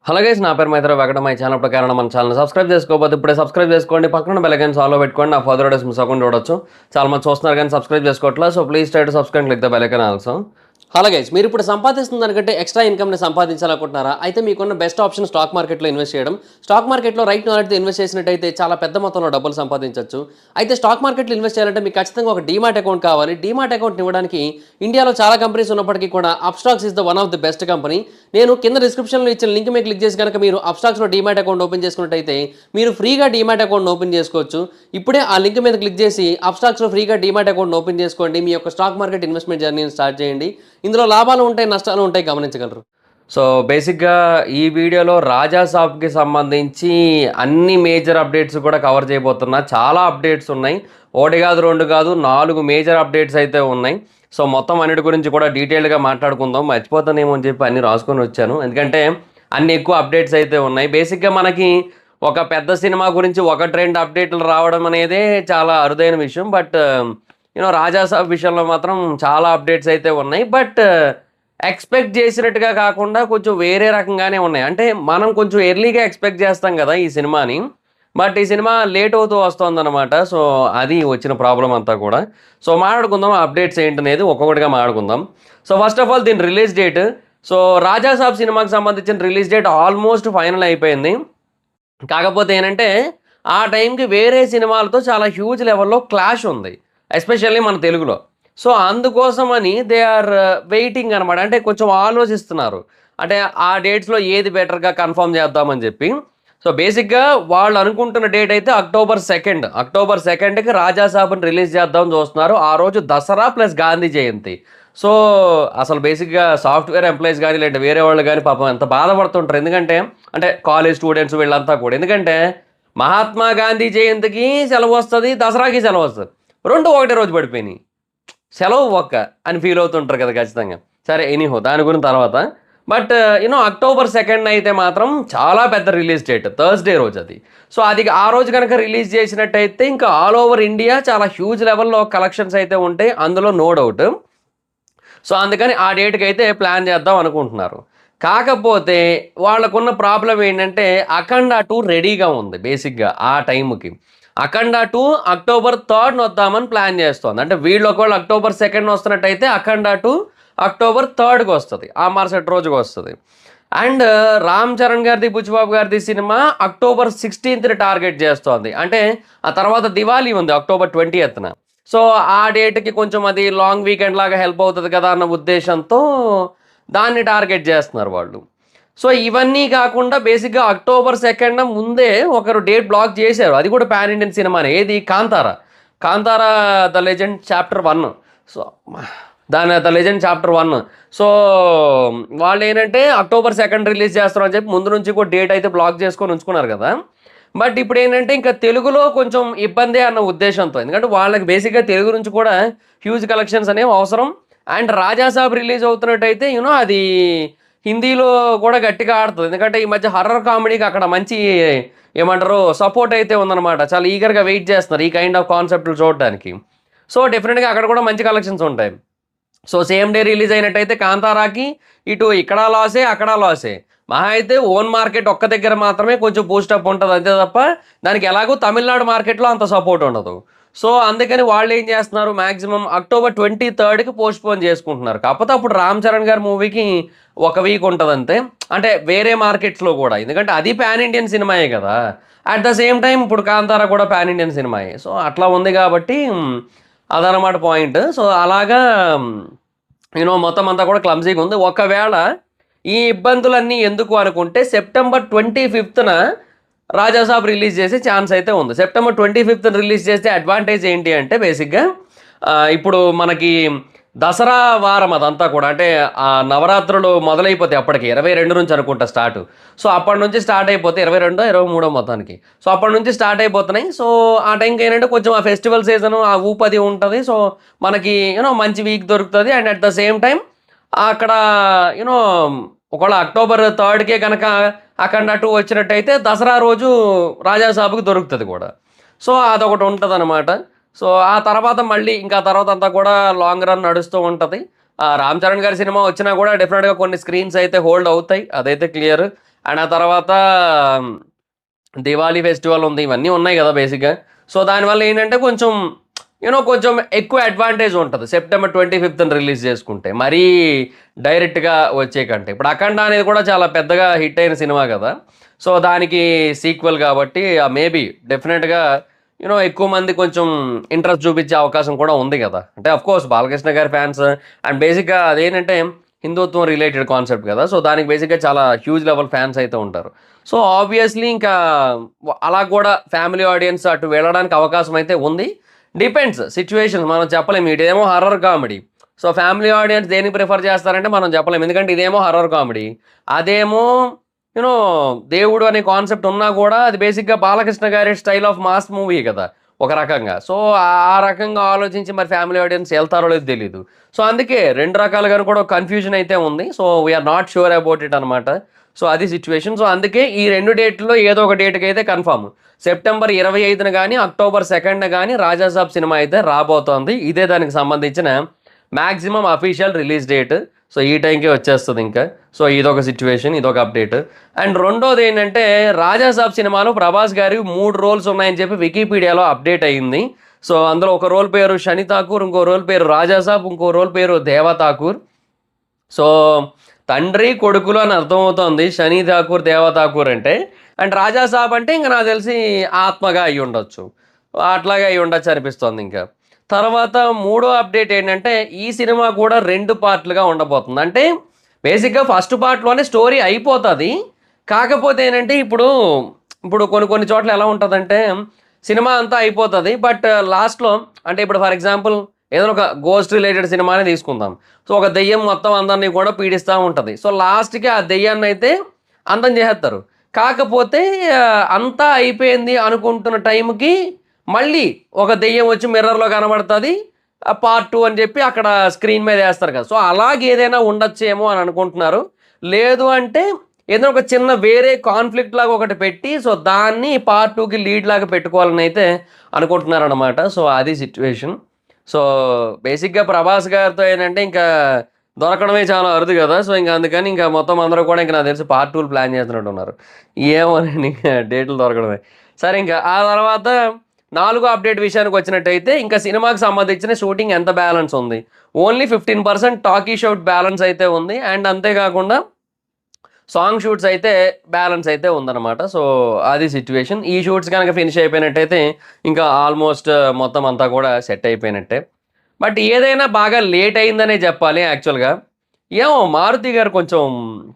Hello guys, నా పేరు Maitra Venkata. My channel ప్రకారం మన ఛానల్ సబ్స్క్రైబ్ చేసుకోకపోతే ఇప్పుడే సబ్స్క్రైబ్ చేసుకోండి. పక్కన బెల్ ఐకాన్ ఆల్లో పెట్టుకోండి. నా ఫర్దర్ వీడియోస్ మిస్ అవ్వకుండా చూడొచ్చు. చాలా మంది చూస్తున్నారు కానీ సబ్స్క్రైబ్ చేసుకోవట్లేదు. So please try to subscribe, click the bell icon also. Hello guys, మీరు ఇప్పుడు సంపాదిస్తున్న దానికంటే ఎక్స్ట్రా ఇన్కమ్ని సంపాదించాలనుకుంటున్నారా? అయితే మీకున్న బెస్ట్ ఆప్షన్ స్టాక్ మార్కెట్లో ఇన్వెస్ట్ చేయడం. స్టాక్ మార్కెట్లో రైట్ నాలెడ్జ్తో ఇన్వెస్ట్ చేసినట్టయితే చాలా పెద్ద మొత్తంలో డబ్బులు సంపాదించవచ్చు. అయితే స్టాక్ మార్కెట్లో ఇన్వెస్ట్ చేయాలంటే మీకు ఖచ్చితంగా ఒక డీమాట్ అకౌంట్ కావాలి. డీమాట్ అకౌంట్ ఇవ్వడానికి ఇండియాలో చాలా కంపెనీస్ ఉన్నప్పటికీ కూడా Upstox is the one of the best company. నేను కింద డిస్క్రిప్షన్లో ఇచ్చిన లింక్ మీద క్లిక్ చేసి కనుక మీరు అప్స్టాక్స్లో డీమాట్ అకౌంట్ ఓపెన్ చేసుకున్నట్టయితే మీరు ఫ్రీగా డీమాట్ అకౌంట్ ఓపెన్ చేసుకోవచ్చు. ఇప్పుడే ఆ లింక్ మీద క్లిక్ చేసి అప్స్టాక్స్లో ఫ్రీగా డీమాట్ అకౌంట్ ఓపెన్ చేసుకోండి. మీ యొక్క స్టాక్ మార్కెట్ ఇన్వెస్ట్మెంట్ జర్నీని స్టార్ట్ చేయండి. ఇందులో లాభాలు ఉంటాయి, నష్టాలు ఉంటాయి, గమనించగలరు. సో బేసిక్గా ఈ వీడియోలో రాజా సాబ్కి సంబంధించి అన్ని మేజర్ అప్డేట్స్ కూడా కవర్ చేయబోతున్నా. చాలా అప్డేట్స్ ఉన్నాయి, ఒకటి కాదు రెండు కాదు 4 మేజర్ అప్డేట్స్ అయితే ఉన్నాయి. సో మొత్తం అన్నిటి గురించి కూడా డీటెయిల్గా మాట్లాడుకుందాం. మర్చిపోతానేమో అని చెప్పి అన్ని రాసుకొని వచ్చాను, ఎందుకంటే అన్ని ఎక్కువ అప్డేట్స్ అయితే ఉన్నాయి. బేసిక్గా మనకి ఒక పెద్ద సినిమా గురించి 1-2 అప్డేట్లు రావడం అనేది చాలా అరుదైన విషయం. బట్ రాజా సాబ్ విషయంలో మాత్రం చాలా అప్డేట్స్ అయితే ఉన్నాయి. బట్ ఎక్స్పెక్ట్ చేసినట్టుగా కాకుండా కొంచెం వేరే రకంగానే ఉన్నాయి. అంటే మనం కొంచెం ఎర్లీగా ఎక్స్పెక్ట్ చేస్తాం కదా ఈ సినిమాని, బట్ ఈ సినిమా లేట్ అవుతూ వస్తుందన్నమాట. సో అది వచ్చిన ప్రాబ్లం అంతా కూడా. సో మాట్లాడుకుందాం అప్డేట్స్ ఏంటనేది ఒక్కొక్కటిగా మాట్లాడుకుందాం. సో ఫస్ట్ ఆఫ్ ఆల్ దీని రిలీజ్ డేట్. సో రాజా సాబ్ సినిమాకి సంబంధించిన రిలీజ్ డేట్ ఆల్మోస్ట్ ఫైనల్ అయిపోయింది. కాకపోతే ఏంటంటే ఆ టైంకి వేరే సినిమాలతో చాలా హ్యూజ్ లెవెల్లో క్లాష్ ఉంది, ఎస్పెషల్లీ మన తెలుగులో. సో అందుకోసమని దే ఆర్ వెయిటింగ్ అనమాట. అంటే కొంచెం ఆలోచిస్తున్నారు, అంటే ఆ డేట్స్లో ఏది బెటర్గా కన్ఫర్మ్ చేద్దామని చెప్పి. సో బేసిక్గా వాళ్ళు అనుకుంటున్న డేట్ అయితే అక్టోబర్ 2కి రాజా సాబ్ని రిలీజ్ చేద్దామని చూస్తున్నారు. ఆ రోజు దసరా ప్లస్ గాంధీ జయంతి. సో అసలు బేసిక్గా సాఫ్ట్వేర్ ఎంప్లాయీస్ కానీ లేదంటే వేరే వాళ్ళు కానీ పాపం ఎంత బాధపడుతుంటారు. ఎందుకంటే అంటే కాలేజ్ స్టూడెంట్స్ వీళ్ళంతా కూడా, ఎందుకంటే మహాత్మా గాంధీ జయంతికి సెలవు వస్తుంది, దసరాకి సెలవు వస్తుంది, రెండు ఒకటే రోజు పడిపోయినాయి, సెలవు ఒక్క అని ఫీల్ అవుతుంటారు కదా ఖచ్చితంగా. సరే ఎనీహో దాని గురించి తర్వాత. బట్ అక్టోబర్ 2 అయితే మాత్రం చాలా పెద్ద రిలీజ్ డేట్, థర్స్డే రోజు అది. సో అది ఆ రోజు కనుక రిలీజ్ చేసినట్టయితే ఇంకా ఆల్ ఓవర్ ఇండియా చాలా హ్యూజ్ లెవెల్లో కలెక్షన్స్ అయితే ఉంటాయి, అందులో నో డౌట్. సో అందుకని ఆ డేట్కి అయితే ప్లాన్ చేద్దాం అనుకుంటున్నారు. కాకపోతే వాళ్ళకున్న ప్రాబ్లం ఏంటంటే అఖండ 2 రెడీగా ఉంది. బేసిక్గా ఆ టైంకి అఖండ 2 అక్టోబర్ 3 వద్దామని ప్లాన్ చేస్తోంది. అంటే వీళ్ళు ఒకవేళ అక్టోబర్ 2 వస్తున్నట్టయితే అఖండ 2 అక్టోబర్ 3కి వస్తుంది, ఆ మరుసటి రోజుకి వస్తుంది. అండ్ రామ్ చరణ్ గారిది, బుచ్చిబాబు గారిది సినిమా అక్టోబర్ 16ని టార్గెట్ చేస్తోంది. అంటే ఆ తర్వాత దివాళీ ఉంది అక్టోబర్ 20న. సో ఆ డేట్కి కొంచెం అది లాంగ్ వీకెండ్ లాగా హెల్ప్ అవుతుంది కదా అన్న ఉద్దేశంతో దాన్ని టార్గెట్ చేస్తున్నారు వాళ్ళు. సో ఇవన్నీ కాకుండా బేసిక్గా అక్టోబర్ 2 ముందే ఒకరు డేట్ బ్లాక్ చేశారు, అది కూడా పాన్ ఇండియన్ సినిమానే. ఏది? Kantara the legend chapter 1. So the legend chapter 1. So వాళ్ళు ఏంటంటే అక్టోబర్ 2 రిలీజ్ చేస్తారు అని చెప్పి ముందు నుంచి కూడా డేట్ అయితే బ్లాక్ చేసుకొని ఉంచుకున్నారు కదా. బట్ ఇప్పుడు ఏంటంటే ఇంకా తెలుగులో కొంచెం ఇబ్బందే అన్న ఉద్దేశంతో, ఎందుకంటే వాళ్ళకి బేసిక్గా తెలుగు నుంచి కూడా హ్యూజ్ కలెక్షన్స్ అనేవి అవసరం. అండ్ రాజా సాబ్ రిలీజ్ అవుతున్నట్టయితే అది హిందీలో కూడా గట్టిగా ఆడుతుంది, ఎందుకంటే ఈ మధ్య హర్రర్ కామెడీకి అక్కడ మంచి ఏమంటారు సపోర్ట్ అయితే ఉందన్నమాట. చాలా ఈగర్గా వెయిట్ చేస్తున్నారు ఈ కైండ్ ఆఫ్ కాన్సెప్ట్లు చూడడానికి. సో డెఫినెట్గా అక్కడ కూడా మంచి కలెక్షన్స్ ఉంటాయి. సో సేమ్ డే రిలీజ్ అయినట్టయితే కాంతారాకి ఇటు ఇక్కడ లాసే అక్కడ లాసే. మహా అయితే ఓన్ మార్కెట్ ఒక్క దగ్గర మాత్రమే కొంచెం బూస్టప్ ఉంటుంది అంతే తప్ప దానికి ఎలాగో తమిళనాడు మార్కెట్లో అంత సపోర్ట్ ఉండదు. సో అందుకని వాళ్ళు ఏం చేస్తున్నారు, మ్యాక్సిమం అక్టోబర్ 23కి పోస్ట్పోన్ చేసుకుంటున్నారు. కాకపోతే అప్పుడు రామ్ చరణ్ గారి మూవీకి 1 వీక్ ఉంటుంది అంతే, అంటే వేరే మార్కెట్స్లో కూడా, ఎందుకంటే అది పాన్ ఇండియన్ సినిమాయే కదా. అట్ ద సేమ్ టైం ఇప్పుడు కాంతారా కూడా పాన్ ఇండియన్ సినిమాయే. సో అట్లా ఉంది కాబట్టి అదనమాట పాయింట్. సో అలాగా మొత్తం అంతా కూడా క్లమ్జీగా ఉంది. ఒకవేళ ఈ ఇబ్బందులన్నీ ఎందుకు అనుకుంటే సెప్టెంబర్ 25న రాజాసాబ్ రిలీజ్ చేసే ఛాన్స్ అయితే ఉంది. సెప్టెంబర్ 25న రిలీజ్ చేస్తే అడ్వాంటేజ్ ఏంటి అంటే బేసిక్గా ఇప్పుడు మనకి దసరా వారం అదంతా కూడా, అంటే ఆ నవరాత్రులు మొదలైపోతాయి అప్పటికి 22 నుంచి అనుకుంటా స్టార్ట్. సో అప్పటి నుంచి స్టార్ట్ అయిపోతే 22, 23 మొత్తానికి. సో అప్పటి నుంచి స్టార్ట్ అయిపోతున్నాయి. సో ఆ టైంకి ఏంటంటే కొంచెం ఆ ఫెస్టివల్ సీజను ఆ ఊపది ఉంటుంది. సో మనకి మంచి వీక్ దొరుకుతుంది. And at the same time అక్కడ ఒకవేళ అక్టోబర్ 3కే కనుక అఖండ 2 వచ్చినట్టయితే దసరా రోజు రాజాసాబ్కి దొరుకుతుంది కూడా. సో అదొకటి ఉంటుంది అనమాట. సో ఆ తర్వాత మళ్ళీ ఇంకా తర్వాత అంతా కూడా లాంగ్ రన్ నడుస్తూ ఉంటుంది. రామ్ చరణ్ గారి సినిమా వచ్చినా కూడా డెఫినెట్గా కొన్ని స్క్రీన్స్ అయితే హోల్డ్ అవుతాయి, అదైతే క్లియర్. అండ్ ఆ తర్వాత దివాళీ ఫెస్టివల్ ఉంది, ఇవన్నీ ఉన్నాయి కదా బేసిక్గా. సో దానివల్ల ఏంటంటే కొంచెం కొంచెం ఎక్కువ అడ్వాంటేజ్ ఉంటుంది సెప్టెంబర్ 25th రిలీజ్ చేసుకుంటే, మరీ డైరెక్ట్గా వచ్చే కంటే. ఇప్పుడు అఖండ అనేది కూడా చాలా పెద్దగా హిట్ అయిన సినిమా కదా, సో దానికి సీక్వెల్ కాబట్టి మేబీ డెఫినెట్గా ఎక్కువ మంది కొంచెం ఇంట్రెస్ట్ చూపించే అవకాశం కూడా ఉంది కదా. అంటే కోర్స్ బాలకృష్ణ గారి ఫ్యాన్స్, అండ్ బేసిక్గా అదేంటంటే హిందుత్వం రిలేటెడ్ కాన్సెప్ట్ కదా, సో దానికి బేసిక్గా చాలా హ్యూజ్ లెవెల్ ఫ్యాన్స్ అయితే ఉంటారు. సో ఆబ్వియస్లీ ఇంకా అలా కూడా ఫ్యామిలీ ఆడియన్స్ అటు వెళ్ళడానికి అవకాశం అయితే ఉంది. డిపెండ్స్ సిచ్యువేషన్, మనం చెప్పలేము. ఇదేమో horror comedy, so family audience దేనికి ప్రిఫర్ చేస్తారంటే మనం చెప్పలేము, ఎందుకంటే ఇదేమో హర్రర్ కామెడీ, అదేమో యూనో దేవుడు అనే కాన్సెప్ట్ ఉన్నా కూడా అది బేసిక్గా బాలకృష్ణ గారి స్టైల్ ఆఫ్ మాస్ మూవీ కదా ఒక రకంగా. సో ఆ రకంగా ఆలోచించి మరి ఫ్యామిలీ ఆడియన్స్ వెళ్తారో లేదో తెలియదు. సో అందుకే రెండు రకాలుగా కూడా కన్ఫ్యూజన్ అయితే ఉంది. So we are not sure about it అనమాట. సో అది సిచ్యువేషన్. సో అందుకే ఈ 2 డేట్లో ఏదో ఒక డేట్కి అయితే కన్ఫామ్, సెప్టెంబర్ 25న కానీ అక్టోబర్ 2nd కానీ రాజాసాబ్ సినిమా అయితే రాబోతోంది. ఇదే దానికి సంబంధించిన maximum official release date. So ఈ టైంకే వచ్చేస్తుంది ఇంకా. సో ఇదొక సిచ్యువేషన్, ఇదొక అప్డేట్. అండ్ రెండోది ఏంటంటే రాజాసాబ్ సినిమాలో ప్రభాస్ గారి 3 రోల్స్ ఉన్నాయని చెప్పి వికీపీడియాలో అప్డేట్ అయ్యింది. సో అందులో ఒక రోల్ పేరు శని ఠాకూర్, ఇంకో రోల్ పేరు రాజాసాబ్, ఇంకో రోల్ పేరు దేవా ఠాకూర్. సో తండ్రి కొడుకులు అని అర్థమవుతోంది శని ఠాకూర్ దేవా ఠాకూర్ అంటే. అండ్ రాజాసాబ్ అంటే ఇంకా నాకు తెలిసి ఆత్మగా అయి ఉండొచ్చు, అట్లాగే అయి ఉండొచ్చు అనిపిస్తోంది ఇంకా. తర్వాత మూడో అప్డేట్ ఏంటంటే ఈ సినిమా కూడా 2 పార్ట్లుగా ఉండబోతుంది. అంటే బేసిక్గా ఫస్ట్ పార్ట్లోనే స్టోరీ అయిపోతుంది, కాకపోతే ఏంటంటే ఇప్పుడు ఇప్పుడు కొన్ని చోట్ల ఎలా ఉంటుందంటే సినిమా అంతా అయిపోతుంది, బట్ లాస్ట్లో అంటే ఇప్పుడు ఫర్ ఎగ్జాంపుల్ ఏదైనా ఒక గోస్ట్ రిలేటెడ్ సినిమానే తీసుకుందాం. సో ఒక దెయ్యం మొత్తం అందరినీ కూడా పీడిస్తూ ఉంటుంది. సో లాస్ట్కి ఆ దెయ్యాన్ని అయితే అంతం చేసేస్తారు. కాకపోతే అంతా అయిపోయింది అనుకుంటున్న టైంకి మళ్ళీ ఒక దెయ్యం వచ్చి మిర్రర్లో కనబడుతుంది, పార్ట్ 2 అని చెప్పి అక్కడ స్క్రీన్ మీద వేస్తారు కదా. సో అలాగే ఏదైనా ఉండొచ్చేమో అని అనుకుంటున్నారు. లేదు అంటే ఏదైనా ఒక చిన్న వేరే కాన్ఫ్లిక్ట్ లాగా ఒకటి పెట్టి సో దాన్ని పార్ట్ 2కి లీడ్ లాగా పెట్టుకోవాలని అయితే అనుకుంటున్నారు అనమాట. సో అది సిచ్యువేషన్. సో బేసిక్గా ప్రభాస్ గారితో ఏంటంటే ఇంకా దొరకడమే చాలా అరుదు కదా. సో ఇంకా అందుకని ఇంకా మొత్తం అందరూ కూడా ఇంకా నాకు తెలిసి పార్ట్ 2 ప్లాన్ చేస్తున్నట్టు ఉన్నారు. ఏమోనండి ఇంకా డేట్లు దొరకడమే. సరే ఇంకా ఆ తర్వాత 4వ అప్డేట్ విషయానికి వచ్చినట్టయితే ఇంకా సినిమాకి సంబంధించిన షూటింగ్ ఎంత బ్యాలెన్స్ ఉంది, ఓన్లీ 15% టాకీ షూట్ బ్యాలెన్స్ అయితే ఉంది. అండ్ అంతేకాకుండా సాంగ్ షూట్స్ అయితే బ్యాలెన్స్ అయితే ఉందన్నమాట. సో అది సిచ్యువేషన్. ఈ షూట్స్ కనుక ఫినిష్ అయిపోయినట్టయితే ఇంకా ఆల్మోస్ట్ మొత్తం అంతా కూడా సెట్ అయిపోయినట్టే. బట్ ఏదైనా బాగా లేట్ అయిందనే చెప్పాలి యాక్చువల్గా. ఏమో మారుతి గారు కొంచెం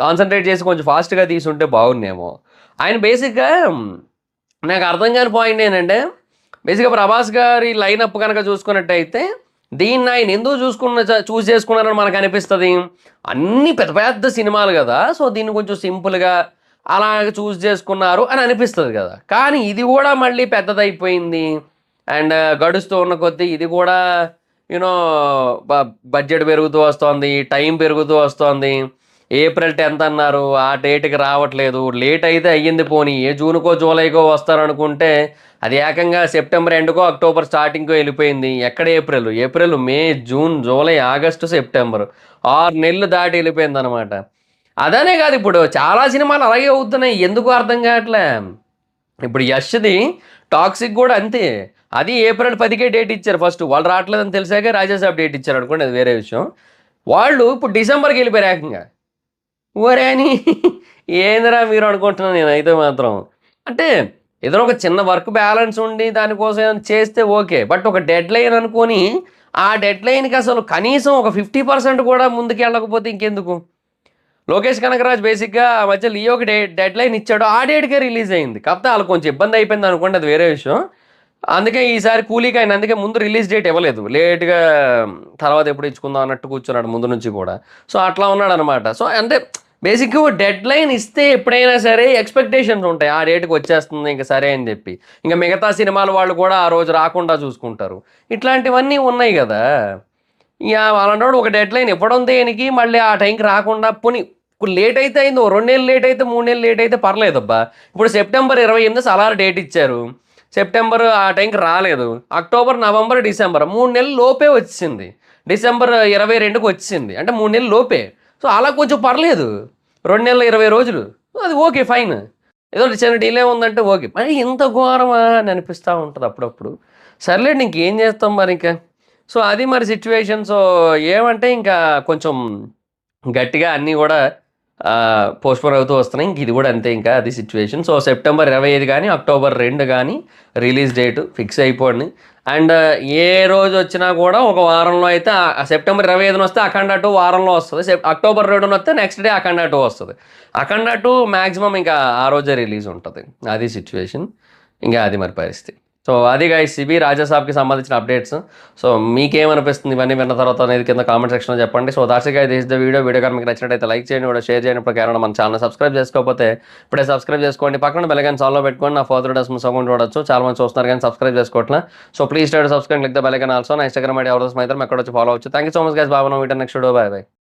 కాన్సన్ట్రేట్ చేసి కొంచెం ఫాస్ట్గా తీసుంటే బాగుండేమో. ఆయన బేసిక్గా నాకు అర్థం కాని పాయింట్ ఏంటంటే బేసిక్గా ప్రభాస్ గారి లైనప్ కనుక చూసుకున్నట్టయితే దీన్ని ఆయన ఎందుకు చూస్ చేసుకున్నారని మనకు అనిపిస్తుంది. అన్ని పెద్ద పెద్ద సినిమాలు కదా, సో దీన్ని కొంచెం సింపుల్గా అలాగ చూస్ చేసుకున్నారు అని అనిపిస్తుంది కదా. కానీ ఇది కూడా మళ్ళీ పెద్దదైపోయింది. అండ్ గడుస్తూ ఉన్న కొద్దీ ఇది కూడా యూనో బడ్జెట్ పెరుగుతూ వస్తుంది, టైం పెరుగుతూ వస్తుంది. ఏప్రిల్ 10th అన్నారు, ఆ డేట్కి రావట్లేదు. లేట్ అయితే అయ్యింది, పోనీ జూన్కో జూలైకో వస్తారనుకుంటే అది ఏకంగా సెప్టెంబర్ ఎండ్కో అక్టోబర్ స్టార్టింగ్కో వెళ్ళిపోయింది. ఎక్కడ April May June July August September 6 నెలలు దాటి వెళ్ళిపోయింది అనమాట. అదనే కాదు ఇప్పుడు చాలా సినిమాలు అలాగే అవుతున్నాయి, ఎందుకు అర్థం కావట్లే. ఇప్పుడు యష్ది టాక్సిక్ కూడా అంతే, అది ఏప్రిల్ 10కే డేట్ ఇచ్చారు ఫస్ట్, వాళ్ళు రావట్లేదని తెలిసాక రాజాసాబ్ డేట్ ఇచ్చారు అనుకోండి, అది వేరే విషయం. వాళ్ళు ఇప్పుడు డిసెంబర్కి వెళ్ళిపోయారు ఏకంగా. ఓరే అని ఏందిరా మీరు అనుకుంటున్నాను నేను అయితే మాత్రం. అంటే ఏదైనా ఒక చిన్న వర్క్ బ్యాలెన్స్ ఉండి దానికోసం చేస్తే ఓకే, బట్ ఒక డెడ్ లైన్ అనుకొని ఆ డెడ్ లైన్కి అసలు కనీసం ఒక 50% కూడా ముందుకు వెళ్ళకపోతే ఇంకెందుకు. లోకేష్ కనకరాజ్ బేసిక్గా ఆ మధ్య లియోకి డెడ్ లైన్ ఇచ్చాడు, ఆ డేట్కే రిలీజ్ అయింది. కాకపోతే వాళ్ళకి కొంచెం ఇబ్బంది అయిపోయింది అనుకోండి, అది వేరే విషయం. అందుకే ఈసారి కూలీకి ఆయన అందుకే ముందు రిలీజ్ డేట్ ఇవ్వలేదు, లేట్గా తర్వాత ఎప్పుడు ఇచ్చుకుందాం అన్నట్టు కూర్చున్నాడు ముందు నుంచి కూడా. సో అట్లా ఉన్నాడు అనమాట. సో అంటే బేసిక్గా డెడ్ లైన్ ఇస్తే ఎప్పుడైనా సరే ఎక్స్పెక్టేషన్స్ ఉంటాయి, ఆ డేట్కి వచ్చేస్తుంది ఇంకా సరే అని చెప్పి. ఇంకా మిగతా సినిమాల వాళ్ళు కూడా ఆ రోజు రాకుండా చూసుకుంటారు. ఇట్లాంటివన్నీ ఉన్నాయి కదా. ఇక అలాంటి ఒక డెడ్ లైన్ ఇవ్వడం దేనికి, మళ్ళీ ఆ టైంకి రాకుండా పోనీ లేట్ అయితే అయింది, 2 నెలలు లేట్ అయితే 3 నెలలు లేట్ అయితే పర్లేదబ్బా. ఇప్పుడు సెప్టెంబర్ 28 సలార్ డేట్ ఇచ్చారు, సెప్టెంబర్ ఆ టైంకి రాలేదు. అక్టోబర్ నవంబర్ డిసెంబర్ 3 నెలలు లోపే వచ్చింది, డిసెంబర్ 22కి వచ్చింది, అంటే 3 నెలలు లోపే. సో అలా కొంచెం పర్లేదు, 2 నెలల 20 రోజులు. అది ఓకే ఫైన్. ఏదో చిన్న డిలే ఉందంటే ఓకే. మరి ఇంత ఘోరమా అని అనిపిస్తా ఉంటది అప్పుడప్పుడు. సర్లేండి ఇంకేం చేస్తాం మరింక. సో, అది మరి సిట్యుయేషన్. సో, ఏమంటే ఇంకా కొంచెం గట్టిగా అన్నీ గూడా పోస్ట్‌పోన్ అవుతూ వస్తున్నాయి. ఇంక ఇది గూడా అంతే ఇంకా అది సిట్యుయేషన్. సో, సెప్టెంబర్ 25 గాని, అక్టోబర్ 2 గాని రిలీజ్ డేట్ ఫిక్స్ అయిపోండి. అండ్ ఏ రోజొచ్చినా గూడా ఒక వారంలో అయితే సెప్టెంబర్ 25 వస్తే 'అఖండ 2' వారంలో వస్తది. అక్టోబర్ 2 వస్తే నెక్స్ట్ డే 'అఖండ 2' వస్తది. 'అఖండ 2' మాక్సిమం ఇంకా ఆ రోజే రిలీజ్ ఉంటది. అది సిట్యుయేషన్. ఇంక అది మరి పరిస్థితి. సో, అది గైస్ ఇవి 'రాజా సాబ్‌కి' సంబంధించిన అప్డేట్స్. సో, మీకేమనిపిస్తుంది ఇవన్నీ విన్న తర్వాత అనేది కింద కామెంట్ సెక్షన్‌లో చెప్పండి. So, that's it guys this is the video. Video కనుక మీకు నచ్చినట్టయితే లైక్ చేయండి, కూడా షేర్ చేయండి. ఇప్పుడు కేవలం మన ఛానల్ సబ్స్క్రైబ్ చేసుకోకపోతే ఇప్పుడే సబ్స్క్రైబ్ చేసుకోండి. పక్కన బెల్ ఐకాన్ ఆల్‌లో పెట్టుకోండి. నా ఫర్దర్ వీడియోస్ మిస్ అవ్వకుండా చూడొచ్చు. చాలా మంది చూస్తున్నారు కానీ సబ్స్క్రైబ్ చేసుకోవట్లే. So, please try to subscribe, click the bell icon also. నా ఇన్‌స్టాగ్రామ్ ఐడీ ఎవరిదో మా ఇద్దరం ఎక్కడొచ్చి ఫాలో అవ్వచ్చు. Thank you so much guys. Bye. మనం video next video. Bye by.